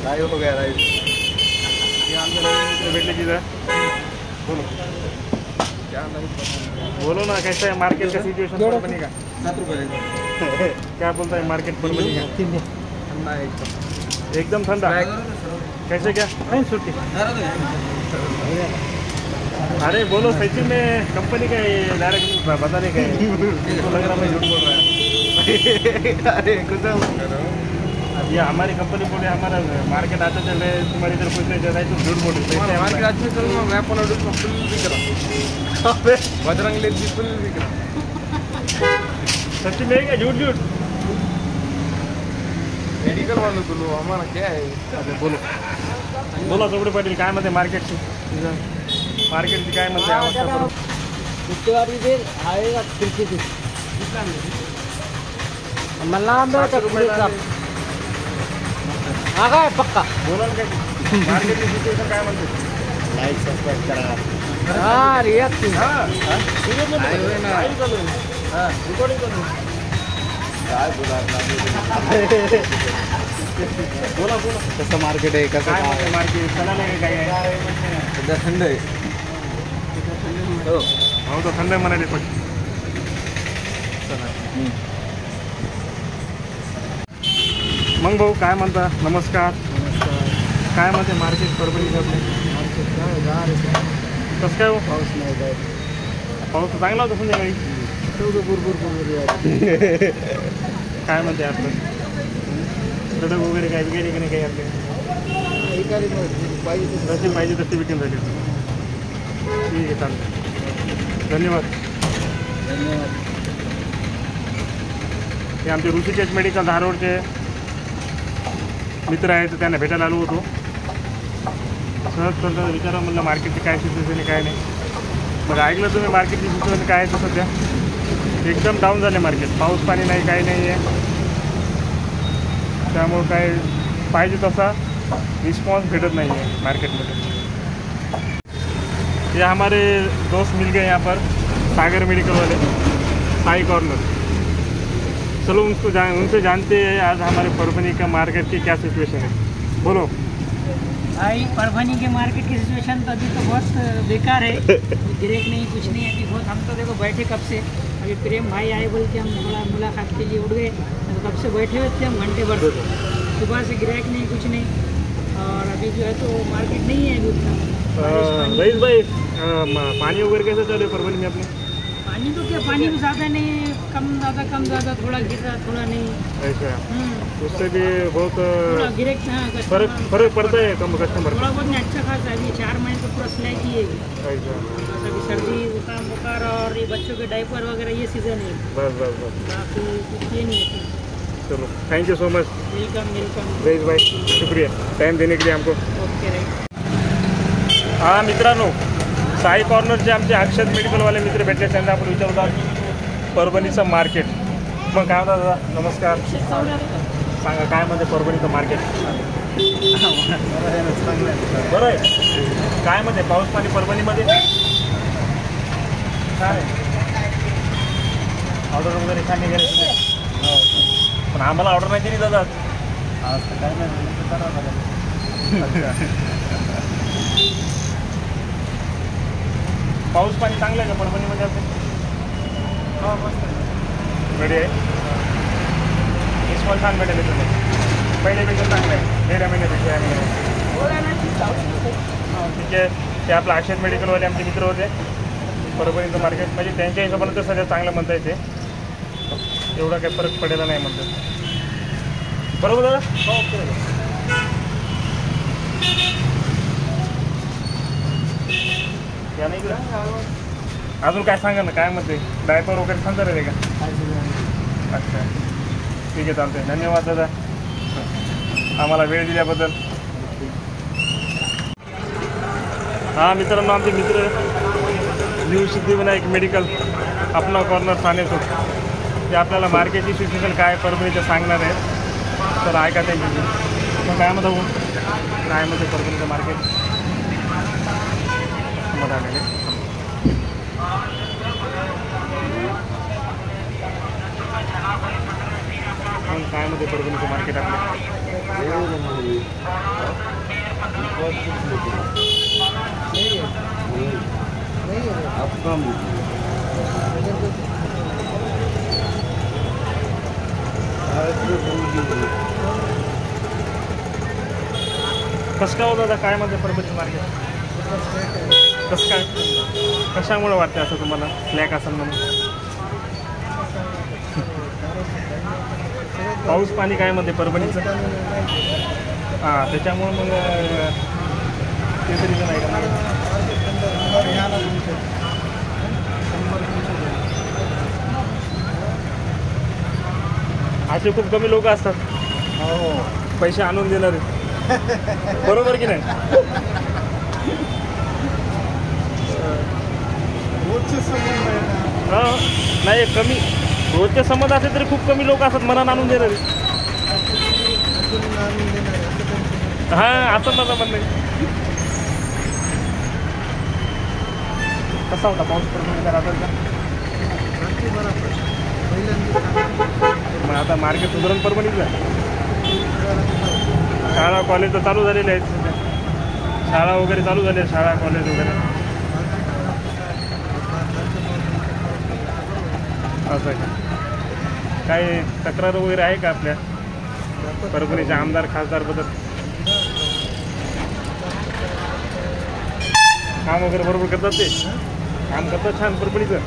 Live हो गया live. ये आमचे नवीन मित्र भेटले तिथं. बोलो क्या नहीं बोलो ना, कैसा है मार्केट का सिचुएशन परभणी का? 7 रुपये क्या बोलता है मार्केट परभणी का? ठंडा एकदम एकदम ठंडा. कैसे क्या? नहीं छुट्टी. अरे बोलो सच्ची में कंपनी का डायरेक्ट बताने का है. तो लग रहा मैं झूठ बोल रहा है. अरे कुछ अब ये हमारी कंपनी बोले हमारा मार्केट आता चल रहा है, तुम्हारी इधर कुछ नहीं चल रहा है, तुम झूठ बोल रहे हो. मार्केट आज में चल मैं अपन ऑर्डर को फुल दिख रहा. बजरंग लेक भी फुल दिख रहा. सच्ची में क्या झूठ झूठ? मेडिकल वालों को लो हमारा क्या है. अरे बोलो बोला चौकडे पाटील काय म्हणते मार्केटची? मार्केटची काय म्हणते अवस्था? शुक्रवारी दे आएगा खिड़की मल्लांदर का आ गए पक्का. बोला ना काय मार्केटची सिच्युएशन काय म्हणते? लाइक सब्सक्राइब करा. हाँ रिएक्ट हां आए हुए ना. हां रिकॉर्डिंग करू. काय बोला बोला बोला कसं मार्केट आहे कसं काय म्हणते मार्केट? चला नाही काय आहे? सध्या थंड आहे. हो तो थंड म्हणाले पण. मग भाऊ काय म्हणता? नमस्कार. काय म्हणते मार्केट परभणीचं आपले? कसं काय हो? पाऊस नाही काय पाऊस तर चांगला होता संध्याकाळी. काय म्हणते आपलं सडक वगैरे काय वगैरे की नाही काही आपले? जसे पाहिजे तसे विकून झाले. ठीक आहे चालेल. धन्यवाद. हे आमचे ऋषिकेश मेडिकल धारोडचे मित्र आहेत, त्यांना भेटायला आलो होतो. सहज तर विचारा म्हणलं मार्केटची काय सिच्युएशन आहे काय नाही. मग ऐकलं तुम्ही मार्केटची सिच्युएशन काय आहे तर सध्या एकदम डाऊन झाले मार्केट. पाऊस पाणी नाही काही नाही आहे, त्यामुळं काय पाहिजे तसा रिस्पॉन्स भेटत नहीं है मार्केट में. ये हमारे दोस्त मिल गए यहाँ पर सागर मेडिकल वाले साई कॉर्नर. चलो उनसे जानते हैं आज हमारे परभणी का मार्केट की क्या सिचुएशन है. बोलो भाई परभणी के मार्केट की सिचुएशन तो अभी तो बहुत बेकार है. गिरेक नहीं कुछ नहीं अभी बहुत. हम तो देखो बैठे कब से. अभी प्रेम भाई आए बोल के हम थोड़ा मुलाकात के लिए उड़ गए. तो कब से बैठे हुए थे हम घंटे भर से. सुबह से गिराक नहीं कुछ नहीं. और अभी जो है तो मार्केट नहीं है अभी उतना. रईस भाई पानी वगैरह कैसे चल रहे परभणी में अपने? पानी तो क्या पानी भी ज़्यादा नहीं, कम ज़्यादा थोड़ा गिर रहा थोड़ा नहीं. ऐसा उससे भी बहुत थोड़ा गिरेक. हाँ फर्क पड़ता है कम कस्टमर थोड़ा बहुत नहीं. अच्छा खासा अभी 4 महीने तो पूरा सिलाई की है. ऐसा अभी सर्दी जुकाम बुखार और ये बच्चों के डायपर वगैरह ये सीज़न है. बस बस बस. बाकी कुछ ये नहीं है. चलो thank you so much welcome. Raees भाई, शुक्रिया टाइम देने के लिए हमको. Okay right. हां मित्रांनो, साई कॉर्नरचे आमचे अक्षत मेडिकलवाले मित्र भेटले, त्यांना आपण विचारतात परभणीचं मार्केट. मग काय म्हणता दादा? नमस्कार. सांगा काय म्हणते परभणीचं मार्केट? बरं आहे. काय म्हणते पाऊस पाणी परभणीमध्ये? काय ऑर्डर वगैरे काय निघाले? पण आम्हाला ऑर्डर नाही दिली दादा. आज तर काय नाही. पाऊस पाणी चांगलं आहे का परभणीमध्ये असं? हो मस्त रेडी आहे. इस्मॉल छान भेटेल तुम्ही पहिल्यापेक्षा चांगलं आहे. 1.5 महिन्यापेक्षा ठीक आहे. ते आपलं अक्षत मेडिकलवाले आमचे मित्र होते. परभणीचं मार्केट म्हणजे त्यांच्या हिशोबाने तर सध्या चांगलं म्हणता येते. एवढा काही फरक पडेला नाही म्हणतात. बरोबर दादा? हो ओके. या नाही अजून काय सांगा ना, काय म्हणते डायपर वगैरे सांगता राहिले का? अच्छा ठीक आहे चालतंय. धन्यवाद दादा आम्हाला वेळ दिल्याबद्दल. हां मित्रांनो, आमचे मित्र न्यू सिद्धिविनायक मेडिकल अपना कॉर्नर ठाणे चौक ते आपल्याला मार्केटची सिच्युएशन काय परभणीचं सांगणार आहे. तर ऐका त्यांची. मग काय म्हणता काय म्हणते परभणीचं मार्केट? मग आलेले काय म्हणते परभणीचं मार्केट आपलं? कसं काय होतं आता काय म्हणते परभणी मार्केट? कसं काय कशामुळे वाटते असं तुम्हाला स्लॅक असेल म्हणून? पाऊस पाणी काय म्हणते परभणीचं? हां त्याच्यामुळं मग तेच रिझन आहे का? असे खूप कमी लोक असतात पैसे आणून देणारे, बरोबर की नाही? हां नाही कमी रोजचे संबंध असेल तरी खूप कमी लोक असतात मनात आणून देणारे. हां असं माझं म्हणणं आहे. कसा होता पाऊस परभणीचा रात्रीचा? मग आता मार्केट सुधारण परभणीचं शाळा कॉलेज तर चालू झालेले आहेत सध्या, शाळा वगैरे चालू झाले, शाळा कॉलेज वगैरे असं आहे. काही तक्रार वगैरे आहे का आपल्या परभणीच्या आमदार खासदारबद्दल? काम वगैरे बरोबर करतात, ते काम करतात छान परभणीचं.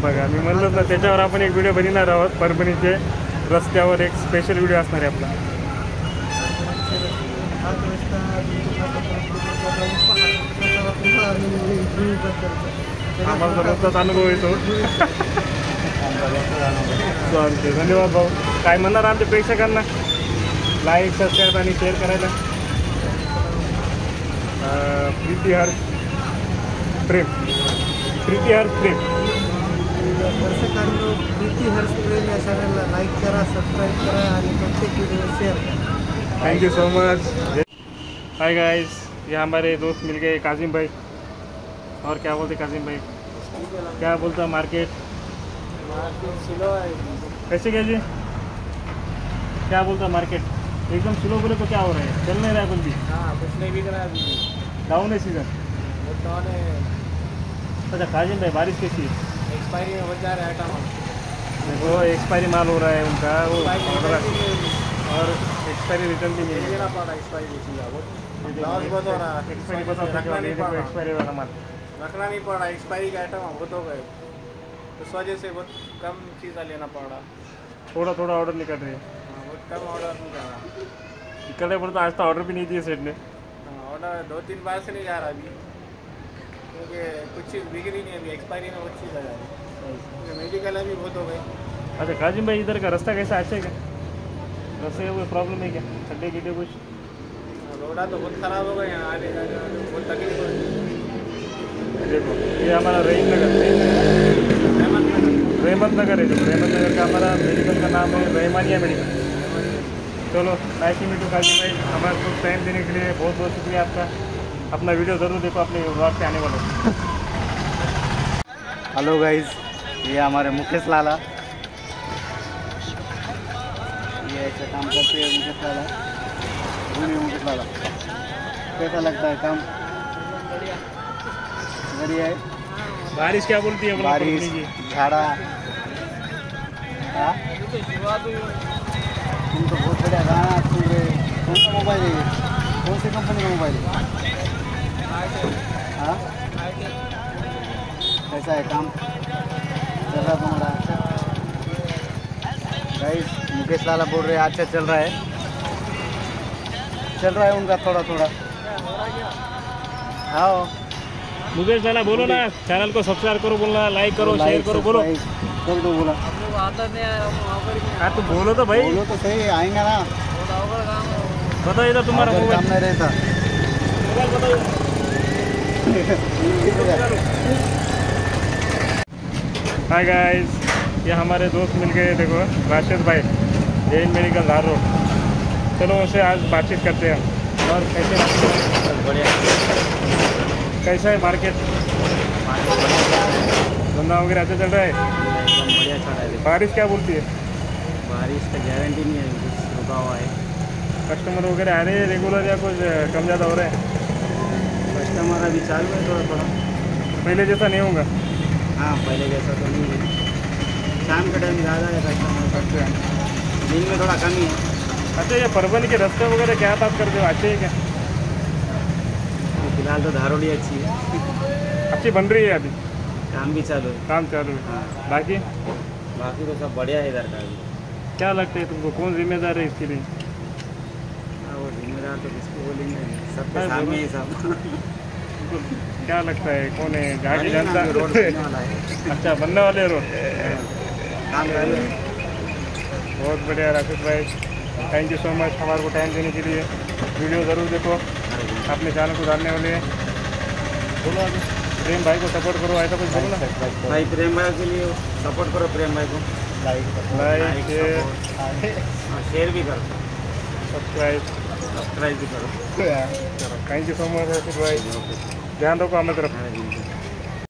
बघा मी म्हणलं ना त्याच्यावर आपण एक व्हिडिओ बनवणार आहोत. परभणीचे रस्त्यावर एक स्पेशल व्हिडिओ असणार आहे आपला. आम्हाला रस्त्याचा अनुभव येतो. चालते, धन्यवाद भाऊ. काय म्हणणार आमच्या प्रेक्षकांना? लाईक सबस्क्राईब आणि शेअर करायला. प्रीती हर्ष प्रेम, प्रीती हर्ष प्रेम. दर्शकांनो, प्रीती हर्ष प्रेम या चॅनलला लाईक करा, सबस्क्राईब करा आणि प्रत्येक व्हिडिओ शेअर करा. Thank you so much. Hi guys, ये हमारे दोस्त मिल गए काजिम भाई. और क्या बोलते काजिम भाई, क्या बोलता मार्केट? स्लो है. कैसे क्या जी, क्या बोलता मार्केट? एकदम स्लो बोले तो क्या हो रहा है? चल नहीं रहा है कुछ भी? हाँ, कुछ नहीं बिक रहा है अभी. डाउन है सीजन. वो डाउन है. अच्छा काजिम भाई, बारिश कैसी है? एक्सपायरी में बच जा रहा है आइटम. देखो एक्सपायरी माल हो रहा है उनका, वो ऑर्डर और एक्सपायरी रिटर्न भी नहीं है. देना पड़ा एक्सपायरी चीज़. लॉस बहुत हो रहा है. एक्सपायरी बता एक्सपायरी वाला माल रखना नहीं पड़ा. एक्सपायरी का आइटम बहुत हो गए, उस वजह से बहुत कम चीज़ा लेना पड़ा. थोड़ा थोड़ा ऑर्डर निकल रही है. बहुत कम ऑर्डर नहीं जा रहा. निकलने पर तो आज तो ऑर्डर भी नहीं दिए सेट ने. ऑर्डर 2-3 बार से नहीं जा रहा अभी, क्योंकि कुछ चीज़ बिक रही नहीं अभी. एक्सपायरी में बहुत चीज़ आ जा रही है. मेडिकल अभी बहुत हो गए. अच्छा काजिम भाई, इधर का रास्ता कैसा अच्छा है क्या? रास्ते का कोई प्रॉब्लम है क्या? खड्डे गिड्डे कुछ? रोड़ा तो बहुत ख़राब हो गए यहाँ आने जाने में, बहुत तकलीफ हो रही है. देखो ये हमारा रहीम नगर रहमत नगर है. जो रहमत नगर का हमारा मेडिकल का नाम है रहमानिया मेडिकल. चलो nice to meet you Kazim भाई. हमारे को टाइम देने के लिए बहुत बहुत शुक्रिया आपका. अपना वीडियो ज़रूर देखो अपने व्लॉग पे आने वाले. हेलो गाइस, ये हमारे मुकेश लाला, ये ऐसे काम करते हैं. मुकेश लाला, मुकेश लाला, कैसा लगता है काम? बढ़िया है. बारिश क्या बोलती है? बारिश, झाड़ा. हाँ, तुम तो बहुत बढ़िया गाना सुन रहे. कौन सा मोबाइल है ये? कौन सी कंपनी का मोबाइल है? हाँ, कैसा है काम? चल रहा तुम्हारा? गाइस, मुकेश लाला बोल रहे हैं अच्छा चल रहा है. चल रहा है उनका थोड़ा थोड़ा. हाँ, मुकेश लाला बोलो ना, चैनल को सब्सक्राइब करो, बोलना लाइक करो, शेयर करो, बोलो. कर दो बोला. हाँ तो बोलो तो भाई, बोलो तो सही, आएंगे ना. बताओ इधर तुम्हारा अगर काम मोबाइल नहीं रहता. बताओ. हाय गाइस, ये हमारे दोस्त मिल गए. देखो राशिद भाई, जैन मेडिकल धार रोड. चलो उनसे आज बातचीत करते हैं. और कैसे बढ़िया. कैसा है मार्केट? धंधा वगैरह अच्छा चल रहा है? एकदम बढ़िया चल रहा है. बारिश क्या बोलती है? बारिश का गारंटी नहीं है, कुछ रुका हुआ है। कस्टमर वगैरह आ रहे हैं रेगुलर या कुछ कम ज़्यादा हो रहा है? कस्टमर अभी चालू है थोड़ा थोड़ा। पहले जैसा नहीं होगा? हाँ, पहले जैसा तो नहीं है। शाम के टाइम ज़्यादा है कस्टमर, दिन में थोड़ा कम ही है। अच्छा, ये परभणी के रास्ते वगैरह क्या बात करते हो, अच्छे है क्या? फिलहाल तो धारोड़ी अच्छी है, अच्छी बन रही है अभी? काम भी चालू है। काम चालू है। हाँ, बाकी बाकी तो सब बढ़िया है इधर का भी। क्या लगता है तुमको, कौन जिम्मेदार है इसके लिए? हाँ, वो जिम्मेदार तो किसको बोलेंगे, सबके हाँ, सामने ही सब। तुमको क्या लगता है कौन है जहाँ की बढ़िया जनता? ना, रोड बनने वाला है। अच्छा, बनने वाले रोड। काम चालू है। बहुत बढ़िया राकेश भाई, थैंक यू सो मच हमारे को टाइम देने के लिए। वीडियो ज़रूर देखो, अपने चैनल को डालने वाले हैं। बोलो आगे, प्रेम भाई को सपोर्ट करो, ऐसा कुछ बोलो ना। भाई प्रेम भाई के लिए सपोर्ट करो, प्रेम भाई को लाइक शेयर शेयर भी करो, सब्सक्राइब सब्सक्राइब भी करो। करो। Thank you so much Rakesh भाई, ध्यान रखो हमें तरफ। हाँ जी।